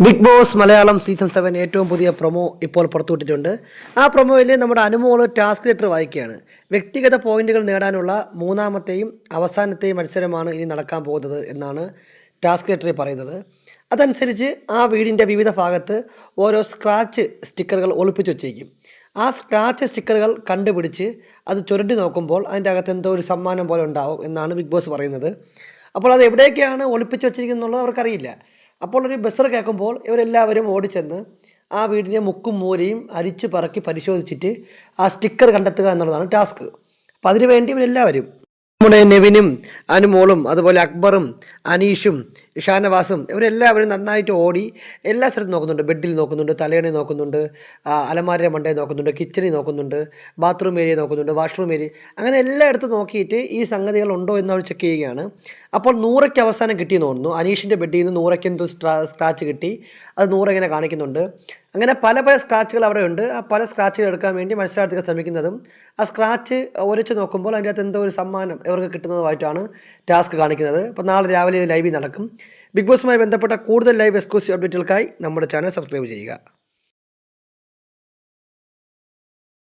Big boss Malayalam season 7 ഏറ്റവും പുതിയ promo ഇപ്പോൾ പുറത്തുവിട്ടിട്ടുണ്ട്. ആ പ്രൊമോയിൽ നമ്മുടെ അനുമോള് ടാസ്ക് ലെറ്റർ വായിക്കുകയാണ്. വ്യക്തിഗത പോയിന്റുകൾ നേടാനുള്ള മൂന്നാമത്തെയും അവസാനത്തെയും മത്സരമാണ് ഇനി നടക്കാൻ പോകുന്നത് എന്നാണ് ടാസ്ക് ലെറ്ററിൽ പറയുന്നത്. അതനുസരിച്ച് ആ വീടിൻ്റെ വിവിധ ഭാഗത്ത് ഓരോ സ്ക്രാച്ച് സ്റ്റിക്കറുകൾ ഒളിപ്പിച്ച് വച്ചേക്കും. ആ സ്ക്രാച്ച് സ്റ്റിക്കറുകൾ കണ്ടുപിടിച്ച് അത് ചുരണ്ടി നോക്കുമ്പോൾ അതിൻ്റെ അകത്ത് എന്തോ ഒരു സമ്മാനം പോലെ ഉണ്ടാവും എന്നാണ് ബിഗ് ബോസ് പറയുന്നത്. അപ്പോൾ അത് എവിടേക്കാണ് ഒളിപ്പിച്ച് വെച്ചിരിക്കുന്നത് എന്നുള്ളത് അവർക്കറിയില്ല. അപ്പോൾ ഒരു ബസർ കേൾക്കുമ്പോൾ ഇവരെല്ലാവരും ഓടിച്ചെന്ന് ആ വീടിൻ്റെ മുക്കും മൂലയും അരിച്ച് പറക്കി പരിശോധിച്ചിട്ട് ആ സ്റ്റിക്കർ കണ്ടെത്തുക എന്നുള്ളതാണ് ടാസ്ക്. അപ്പം അതിനുവേണ്ടി ഇവരെല്ലാവരും നമ്മുടെ നെവിനും അനുമോളും അതുപോലെ അക്ബറും അനീഷും ഷാനവാസും ഇവരെല്ലാവരും നന്നായിട്ട് ഓടി എല്ലാ സ്ഥലത്തും നോക്കുന്നുണ്ട്. ബെഡിൽ നോക്കുന്നുണ്ട്, തലയണി നോക്കുന്നുണ്ട്, അലമാരയുടെ മണ്ടയിൽ നോക്കുന്നുണ്ട്, കിച്ചണിൽ നോക്കുന്നുണ്ട്, ബാത്റൂം ഏരിയ നോക്കുന്നുണ്ട്, വാഷ്റൂം ഏരിയ, അങ്ങനെ എല്ലായിടത്തും നോക്കിയിട്ട് ഈ സംഗതികൾ ഉണ്ടോ എന്ന് അവർ ചെക്ക് ചെയ്യുകയാണ്. അപ്പോൾ നൂറയ്ക്ക് അവസാനം കിട്ടിയെന്ന് തോന്നുന്നു. അനീഷിൻ്റെ ബെഡിൽ നിന്ന് നൂറയ്ക്ക് എന്തോ സ്ക്രാച്ച് കിട്ടി. അത് നൂറിങ്ങനെ കാണിക്കുന്നുണ്ട്. അങ്ങനെ പല പല സ്ക്രാച്ചുകൾ അവിടെ ഉണ്ട്. ആ പല സ്ക്രാച്ചുകൾ എടുക്കാൻ വേണ്ടി മത്സരാർത്ഥികൾ ശ്രമിക്കുന്നതും ആ സ്ക്രാച്ച് ഒരച്ച് നോക്കുമ്പോൾ അതിൻ്റെ അകത്ത് എന്തോ ഒരു സമ്മാനം ഇവർക്ക് കിട്ടുന്നതുമായിട്ടാണ് ടാസ്ക് കാണിക്കുന്നത്. അപ്പോൾ നാളെ രാവിലെ ലൈവിൽ നടക്കും. ബിഗ് ബോസുമായി ബന്ധപ്പെട്ട കൂടുതൽ ലൈവ് എക്സ്ക്ലൂസീവ് അപ്ഡേറ്റുകൾക്കായി നമ്മുടെ ചാനൽ സബ്സ്ക്രൈബ് ചെയ്യുക.